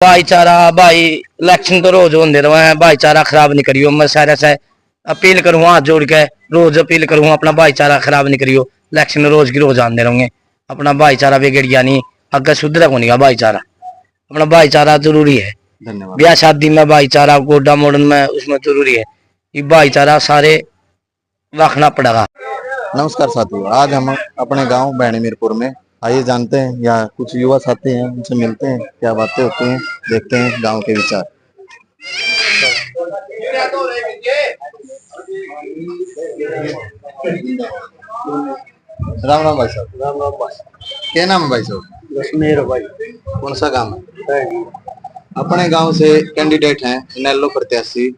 भाईचारा भाई इलेक्शन तो रोज होते रहे हैं, भाईचारा खराब नहीं करियो। मैं सारे से अपील करूँ, हाथ जोड़ के रोज अपील करूँ, अपना भाईचारा खराब नहीं करियो। इलेक्शन रोज की रोज आते रहेंगे, अपना भाईचारा बिगड़िया नहीं, अगर सुधरा को नहीं भाईचारा। अपना भाईचारा जरूरी है। धन्यवाद। ब्याह शादी में भाईचारा, गोडा मोड़न में उसमें जरूरी है। ये भाईचारा सारे रखना पड़ेगा। नमस्कार साथियों, आज हम अपने गांव बैणी मीरपुर में आइए जानते हैं, या कुछ युवा साथी हैं उनसे मिलते हैं, क्या बातें होती हैं, देखते हैं गांव के विचार। राम राम भाई साहब। राम राम भाई। क्या नाम है भाई साहब? जसमेर भाई। कौन सा गांव है? अपने गांव से कैंडिडेट हैं इनेलो प्रत्याशी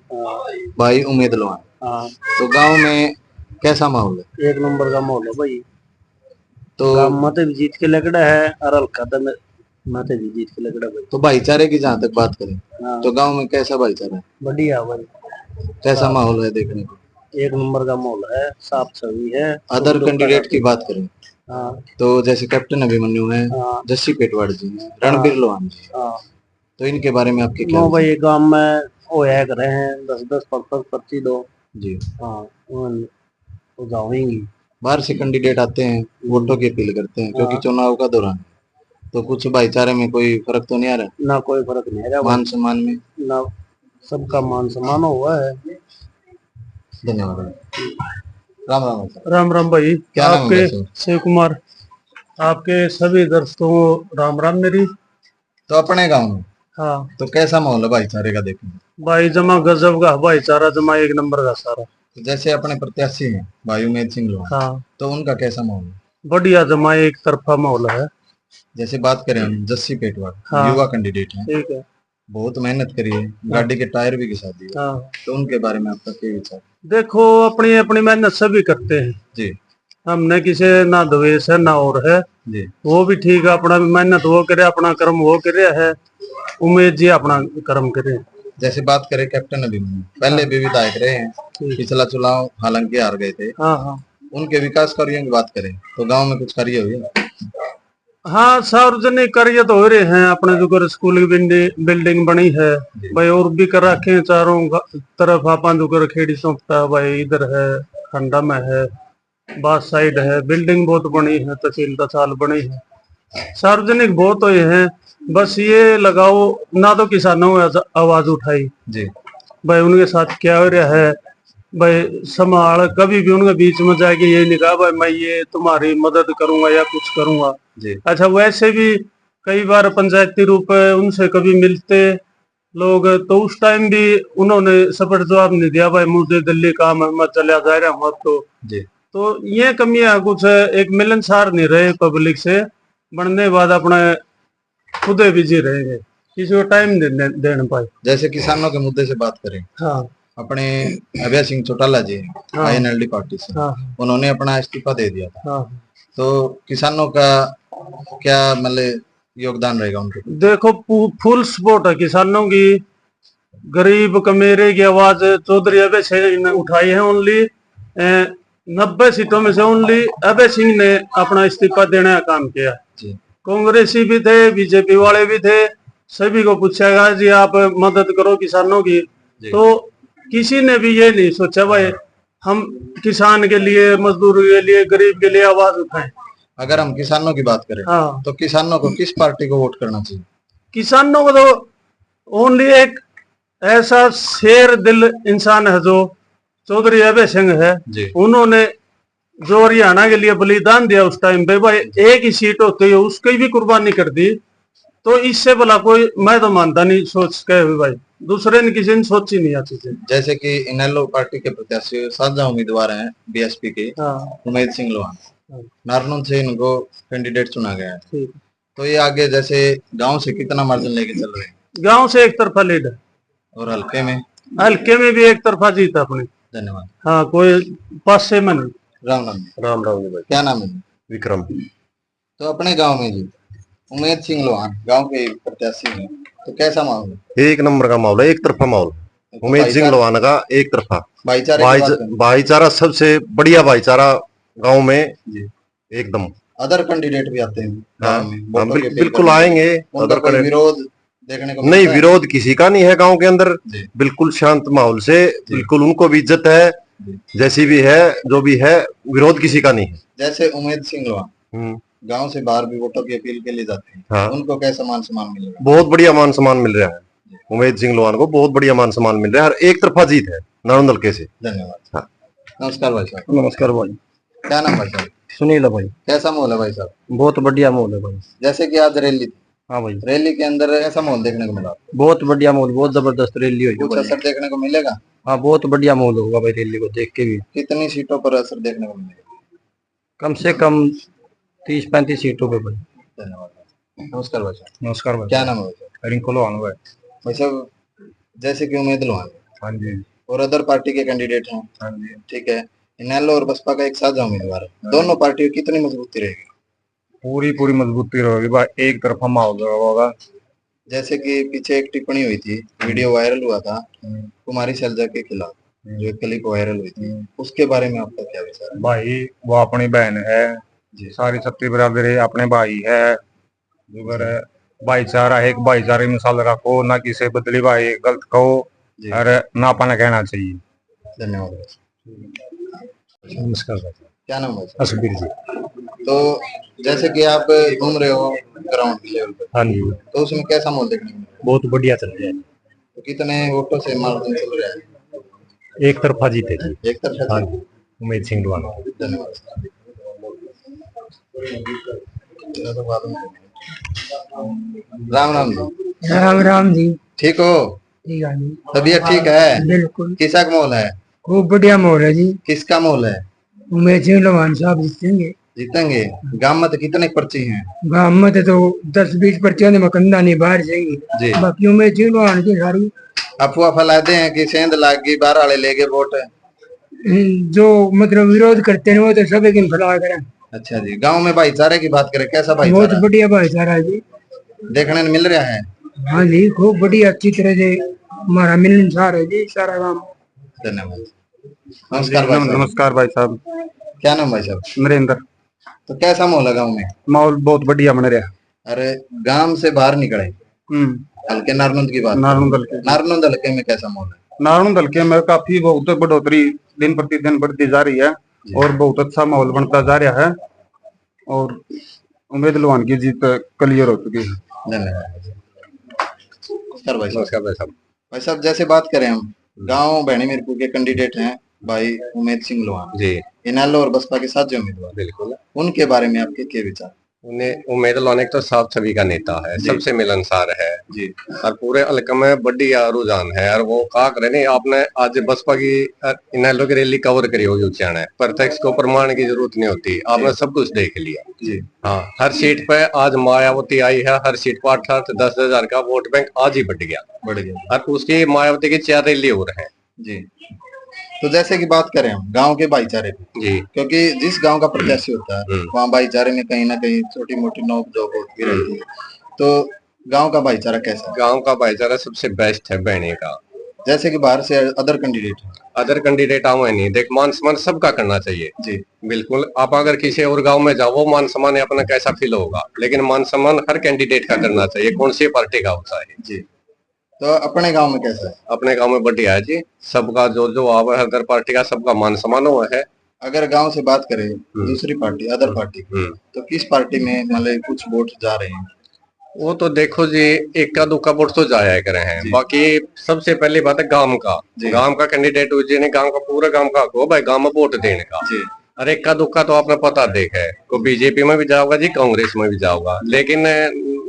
भाई उम्मीद लोहान। हाँ, तो गांव में कैसा माहौल है? एक नंबर का माहौल है भाई। तो गांव मते भी जीत के लगड़ा है और हल्का दम मते भी जीत के लगड़ा भाई। तो भाईचारे की जहाँ तक बात करें, हाँ, तो गांव में कैसा भाईचारा है? बढ़िया भाई। कैसा माहौल है देखने को? एक नंबर का माहौल है, साफ सभी है। अदर कैंडिडेट की बात करें हाँ, तो जैसे कैप्टन अभिमन्यु है, हाँ, जस्सी पेटवाड़ जी हैं, रणबीर लोहान जी हैं। हाँ। तो इनके बारे में आपके क्या नो विचार? भाई, गांव में वो है कर रहे हैं 10-10 पर्ची दो। जी, हाँ, वो जाएंगी। बाहर से कैंडिडेट आते हैं, वोटों की अपील करते हैं, क्योंकि चुनाव का दौरान है। तो कुछ भाईचारे में कोई फर्क तो नहीं आ रहा? ना कोई फर्क नहीं है मान सम्मान में? ना, सबका मान सम्मान हुआ है। धन्यवाद। राम राम। राम राम भाई। क्या नाम है आपके भाई? शिव कुमार। आपके सभी दर्शकों को राम राम मेरी। तो अपने गांव में हाँ तो कैसा माहौल है भाईचारे का देखने? भाई, जमा गजब का भाईचारा, जमा एक नंबर का सारा। तो जैसे अपने प्रत्याशी हैं भाई उमेद सिंह लोहान, हाँ, तो उनका कैसा माहौल है? बढ़िया, जमा एक तरफा माहौल है। जैसे बात करें हम जस्सी पेटवाड़, हाँ, युवा कैंडिडेट हैं, ठीक है। बहुत मेहनत करी है, गाड़ी के टायर भी घिसा दिए। हाँ, तो उनके बारे में आपका क्या विचार? देखो, अपनी अपनी मेहनत सभी करते हैं। जी हमने किसी ना द्वेष है ना और है। जी। वो भी ठीक है, अपना मेहनत वो करे, अपना कर्म वो करे है। उमेद जी अपना कर्म करे। जैसे बात करें कैप्टन अभिमन्यु, पहले भी विधायक रहे हैं, पिछला चुनाव हालांकि हार गए थे। हाँ, हाँ, उनके विकास कार्यों की बात करें तो गांव में कुछ कार्य हुए? हाँ, सार्वजनिक कार्य तो हो रहे हैं। अपने जो स्कूल की बिल्डिंग बनी है भाई, और भी कर रखे हैं चारों तरफ। अपन जो खेड़ी सौंपता है भाई, इधर है, खंडा में है, बास साइड है, बिल्डिंग बहुत बनी है, तहसील तहसाल बनी है, सार्वजनिक बहुत हुए हैं। बस ये लगाओ ना, तो किसानों ने आवाज उठाई जी भाई, उनके साथ क्या हो रहा है भाई, संभाल कभी भी उनके बीच में जाके ये नहीं कहा भाई मैं ये तुम्हारी मदद करूंगा या कुछ करूंगा। जी। अच्छा, वैसे भी कई बार पंचायती रूप उनसे कभी मिलते लोग, तो उस टाइम भी उन्होंने सपट जवाब नहीं दिया भाई मुझे दिल्ली काम है, मैं चला जा रहा हूँ। जी। तो ये कमियां कुछ एक मिलनसार नहीं रहे पब्लिक से, बनने के बाद अपने खुद बिजी रहेंगे, किसी को टाइम देने पाए। जैसे किसानों के मुद्दे से बात करें, हाँ, अपने अभय सिंह चौटाला जी हाँ, INLD पार्टी से, हाँ, उन्होंने अपना इस्तीफा दे दिया था। हाँ। तो किसानों का क्या मतलब योगदान रहेगा उनके? देखो, फुल सपोर्ट है किसानों की। गरीब कमेरे की आवाज चौधरी अभय सिंह ने उठाई है। ओनली 90 सीटों में से ओनली अभय सिंह ने अपना इस्तीफा देने का काम किया। कांग्रेसी भी थे, बीजेपी वाले भी थे, सभी को पूछा गया जी आप मदद करो किसानों की। तो किसी ने भी ये नहीं सोचा भाई हम किसान के लिए, मजदूर के लिए, गरीब के लिए आवाज उठाएं। अगर हम किसानों की बात करें, हाँ, तो किसानों को किस पार्टी को वोट करना चाहिए? किसानों को तो ओनली एक ऐसा शेर दिल इंसान है जो चौधरी अभय सिंह है। उन्होंने जो हरियाणा के लिए बलिदान दिया उस टाइम पे भाई, एक ही सीट होती है उसकी भी कुर्बानी कर दी। तो इससे भला कोई, मैं तो मानता नहीं सोच के भाई, दूसरे ने किसी ने सोची नहीं आती थी। जैसे कि इनेलो पार्टी के प्रत्याशी साझा उम्मीदवार हैं BSP के उमेद सिंह लोहान, नारनौल से इनको कैंडिडेट चुना गया है। तो ये आगे जैसे गांव से कितना मार्जिन लेके चल रहे हैं? गांव से एक तरफा लीड है, और हल्के में भी एक तरफा जीत अपनी। धन्यवाद। हाँ, कोई पास से में नहीं। राम राम। राम राम जी भाई। क्या नाम है? विक्रम। तो अपने गांव में जी उमेद सिंह लोहान गांव के प्रत्याशी हैं, तो कैसा माहौल है? एक नंबर का माहौल है, एक तरफा माहौल। उमेद सिंह लोहान का एक तरफा भाईचारा सबसे बढ़िया भाईचारा गांव में जी, एकदम। अदर कैंडिडेट भी आते हैं गांव में, बिल्कुल आएंगे। उनका कोई विरोध देखने को नहीं, मिलता है? विरोध किसी का नहीं है गांव के अंदर। जी। बिल्कुल शांत माहौल से, बिल्कुल उनको भी इज्जत है, जैसी भी है, जो भी है, विरोध किसी का नहीं है। जैसे उमेद सिंह लोहान गांव से बाहर भी वोटों की अपील के लिए जाते हैं, हाँ। उनको कैसा मान सम्मान मिलेगा? बहुत बढ़िया मान सम्मान मिल रहा है। उमेद सिंह लोहान को बहुत बढ़िया मान सम्मान मिल रहा है, और एक तरफा जीत है नारनौल हल्के से। धन्यवाद। हाँ। नमस्कार भाई साहब। नमस्कार भाई। क्या नाम भाई साहब? सुनील भाई। कैसा माहौल है भाई साहब? बहुत बढ़िया माहौल है भाई। जैसे कि आज रैली थी, हाँ भाई, रैली के अंदर ऐसा माहौल देखने को मिला, बहुत बढ़िया माहौल, बहुत जबरदस्त रैली हुई कुछ भाई। असर देखने को मिलेगा? हाँ, बहुत बढ़िया माहौल होगा भाई रैली को देख के भी। कितनी सीटों पर असर देखने को मिलेगा? कम से कम 30-35 सीटों पे भाई। धन्यवाद। नमस्कार भाई साहब। नमस्कार भाई। क्या नाम है भाई साहब? रिंकू लोहान भाई। भाई साहब, जैसे कि उमेद लोहान हाँ जी। और अदर पार्टी के कैंडिडेट हैं, हाँ जी। ठीक है, इनेलो और बसपा का एक साझा उम्मीदवार है, दोनों पार्टियों की कितनी मजबूती रहेगी? पूरी मजबूती रहेगी भाई, एक तरफा माहौल होगा। जैसे कि पीछे एक टिप्पणी हुई थी, वीडियो वायरल हुआ था कुमारी शैलजा के खिलाफ, जो एक क्लिप वायरल हुई थी, उसके बारे में आपका क्या विचार है? भाई वो अपनी बहन है जी, सारी सत्ती बरादरी अपने भाई है, अगर भाईचारा एक भाईचारे मिसाल रखो, ना किसी बदली भाई गलत कहो, और ना अपना कहना चाहिए। धन्यवाद। नमस्कार भाई। क्या नाम है? असबीर जी। तो जैसे कि आप घूम रहे हो ग्राउंड लेवल पर, हाँ जी। तो उसमें कैसा माहौल देखने को मिला? बहुत बढ़िया चल रहा है। तो कितने वोटों से मार्जिन चल रहा है? एक तरफा जीते जी। एक तरफा? हाँ जी, उमेद सिंह लोहान। धन्यवाद। राम राम जी। राम राम जी। ठीक हो? ठीक है जी। तबीयत ठीक है? बिल्कुल। किसका माहौल है? खूब बढ़िया माहौल है जी। किसका माहौल है? उमेद सिंह लोहान साहब जीतेंगे। जीतेंगे? गांव में तो कितने पर्ची हैं? गाँव में तो 10-20 पर्चियां में कंधा नहीं बाहर जाएंगी जी। बाकी उमेद सिंह लोहान की सारी अफवाह फैलाते हैं कि सेंध लाग गई, बाहर वाले ले गए वोट। जो मतलब विरोध करते हैं वो तो सब एक फैला करें। अच्छा जी। गांव में भाईचारे की बात करें, कैसा बहुत भाईचारा बढ़िया भाईचारा है जी। देखने में मिल रहा है? हाँ जी, खूब बढ़िया अच्छी तरह से हमारा मिलनसार है जी सारा गाँव। धन्यवाद। नमस्कार भाई साहब। नमस्कार भाई साहब। क्या नाम भाई साहब? नरेंद्र। तो कैसा माहौल है गाँव में? माहौल बहुत बढ़िया बन रहा। अरे गांव से बाहर निकले, हल्के नारनौंद की बात, नारनौंद हल्के में कैसा माहौल है? नारनौंद हल्के में काफी बहुत बढ़ोतरी दिन प्रतिदिन बढ़ती जा रही है, और बहुत अच्छा माहौल बनता जा रहा है, और उमेद लोहान की जीत क्लियर हो चुकी है। धन्यवाद। नमस्कार भाई साहब। भाई साहब, जैसे बात करें हम, गांव भैणी मीरपुर के कैंडिडेट हैं भाई उमेद सिंह लोहान जी, इनेलो और बसपा के साथ जो उम्मीदवार, बिल्कुल, उनके बारे में आपके क्या विचार? उन्हें उमेद लोहान तो साफ छवि का नेता है, सबसे मिलनसार है जी, और पूरे हल्के में बढ़िया रुझान है। और वो कहा करे नहीं, आपने आज बसपा की इनेलो की रैली कवर करी होगी उच्चारण, प्रत्यक्ष को प्रमाण की जरूरत नहीं होती, आपने सब कुछ देख लिया जी। हाँ, हर सीट पे आज मायावती आई है, हर सीट पर 8-10 का वोट बैंक आज ही बढ़ गया, और उसकी मायावती की 4 रैली हो रहे हैं जी। तो जैसे कि बात करें हम गांव के भाईचारे की जी, क्योंकि जिस गांव का प्रत्याशी होता है वहाँ भाईचारे में कहीं ना कहीं छोटी मोटी नोक झोंक होती रहती है, तो गांव का भाईचारा कैसा? गांव का भाईचारा सबसे बेस्ट है बहने का। जैसे कि बाहर से अदर कैंडिडेट आवे नहीं, देख मान सम्मान सबका करना चाहिए जी, बिल्कुल। आप अगर किसी और गांव में जाओ, वो मान सम्मान अपना कैसा फील होगा, लेकिन मान सम्मान हर कैंडिडेट का करना चाहिए, कौन सी पार्टी का होता है जी। तो अपने गांव में कैसा है? अपने गांव में बढ़िया है जी, सबका जो आवा है हर पार्टी का सबका मान सम्मान हुआ है। अगर गांव से बात करें दूसरी पार्टी अदर पार्टी तो किस पार्टी में मतलब कुछ वोट जा रहे हैं? वो तो देखो जी, एक का दुक्का वोट तो जाया करे हैं, बाकी सबसे पहली बात है गांव का कैंडिडेट जिन्हें गांव का पूरा गांव का हो भाई गांव में वोट देने का जी। और एक का दुक्का तो आपने पता देखा है, को बीजेपी में भी जाओगा जी, कांग्रेस में भी जाओगा, लेकिन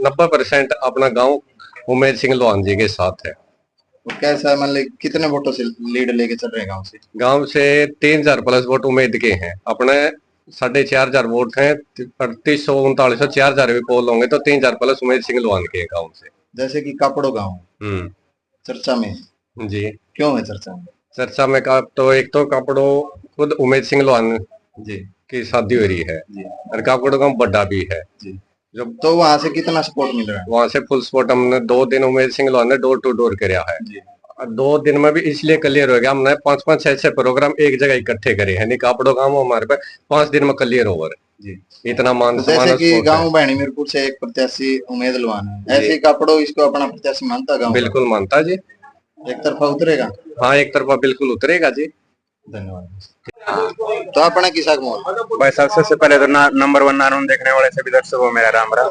90% अपना गाँव उमेद सिंह लोहान जी के साथ है। तो कैसा मतलब कितने वोटों से लीड लेके चल रहे हैं गांव से? गांव से 3000 प्लस वोट उमेद के हैं, अपने 4500 वोट हैं, 3839 4000 भी पोल होंगे तो 3000 प्लस उमेद सिंह लोहान के गांव से। जैसे कि कापड़ो गांव चर्चा में जी, क्यों है चर्चा में? चर्चा में का तो एक तो कापड़ो खुद उमेद सिंह लोहान जी की शादी हो रही है जी, और कापड़ो गांव बड़ा भी है जी। जब तो वहां से कितना सपोर्ट मिल रहा है? वहां से फुल सपोर्ट, हमने 2 दिन उमेद सिंह लोहान ने डोर टू डोर कराया है जी। 2 दिन में भी इसलिए क्लियर हो गया, हमने 5-5, 6-6 प्रोग्राम एक जगह इकट्ठे करे हैं, कापड़ो गांव हमारे पे 5 दिन में क्लियर ओवर जी। इतना मान तो सम्मान जैसे और कि support है। गांव भैणी मीरपुर से एक प्रत्याशी उमेद लवान है, ऐसे कापड़ो इसको अपना प्रत्याशी मानता गांव बिल्कुल मानता जी। एक तरफा उतरेगा। हाँ, एक तरफा बिल्कुल उतरेगा जी। धन्यवाद। तो अपना किसा मोल भाई साहब सबसे पहले तो नंबर 1 नारून देखने वाले सभी दर्शकों को मेरा राम राम।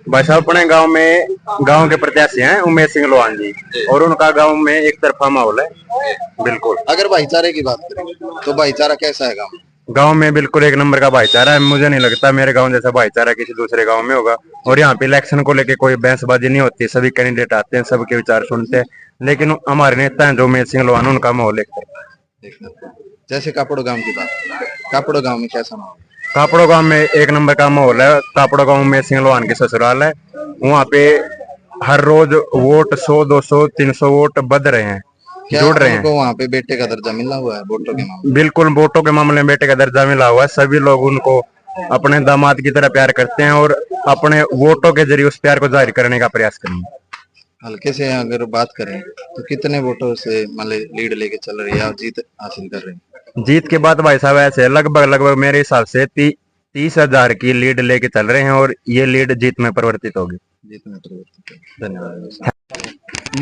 भाई साहब अपने गांव के प्रत्याशी हैं उमेश सिंह लोहान जी, और उनका गांव में एक तरफा माहौल है। बिल्कुल। अगर भाईचारे की बात करें तो भाईचारा कैसा है गांव में बिल्कुल एक नंबर का भाईचारा है। मुझे नहीं लगता मेरे गांव जैसा भाईचारा किसी दूसरे गांव में होगा। और यहाँ पे इलेक्शन को लेके कोई बहसबाजी नहीं होती, सभी कैंडिडेट आते हैं, सबके विचार सुनते हैं। लेकिन हमारे नेता हैं जो उमेश सिंह लोहान, उनका माहौल एक तरफा। जैसे कापड़ो गांव की बात करें, कापड़ो गांव में कैसा माहौल? कापड़ो गांव में एक नंबर का माहौल है। कापड़ो गांव में सिंह लोहान की ससुराल है। वहाँ पे हर रोज वोट 100, 200, 300 वोट बढ़ रहे हैं, जुड़ रहे हैं। वहाँ पे बेटे का दर्जा मिला हुआ है वोटों के मामले? बिल्कुल, वोटों के मामले में बेटे का दर्जा मिला हुआ है। सभी लोग उनको अपने दामाद की तरह प्यार करते हैं और अपने वोटों के जरिए उस प्यार को जाहिर करने का प्रयास करेंगे। हल्के से अगर बात करें तो कितने वोटों से मतलब लीड लेके चल रही है और जीत हासिल कर रहे हैं? जीत के बाद भाई साहब ऐसे लगभग मेरे हिसाब से 30,000 की लीड लेके चल रहे हैं, और ये लीड जीत में परिवर्तित होगी। जीत में परिवर्तित। धन्यवाद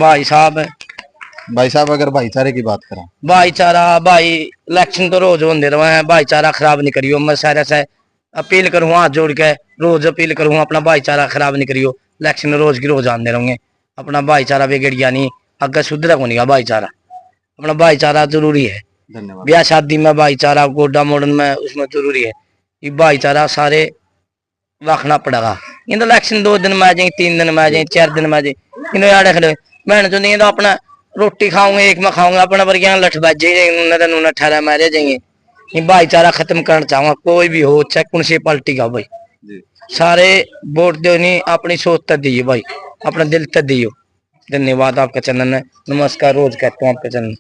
भाई साहब अगर भाईचारे की बात करें, भाईचारा भाई इलेक्शन तो रोज होते रहे, भाईचारा खराब नहीं करियो। मैं सारे से अपील करूँ, हाथ जोड़ के रोज अपील करूँ, अपना भाईचारा खराब नहीं करियो। इलेक्शन रोज की रोज आते रहेंगे, अपना भाईचारा बिगड़िया नहीं, अगर सुधरा को नहीं भाईचारा। अपना भाईचारा जरूरी है। धन्यवाद। ब्याह शादी में भाईचारा, गोडा मोड़न में उसमें जरूरी है। ये भाईचारा सारे रखना पड़ेगा। इन इलेक्शन 2 दिन में आ जाए, 3 दिन में आ जाए, 4 दिन में आ जाए, इन यार खड़े बहन जो नहीं तो अपना रोटी खाऊंगे, एक में खाऊंगा, अपना पर यहाँ लठ बाज जाएंगे, ठहरा मारे जाएंगे। ये भाईचारा खत्म करना चाहूंगा, कोई भी हो, चाहे कौन सी पार्टी का भाई, सारे वोट दो नहीं, अपनी सोच तक दिए भाई, अपना दिल तक दियो। धन्यवाद आपका चैनल है। नमस्कार रोज कहता हूँ आपका चैनल।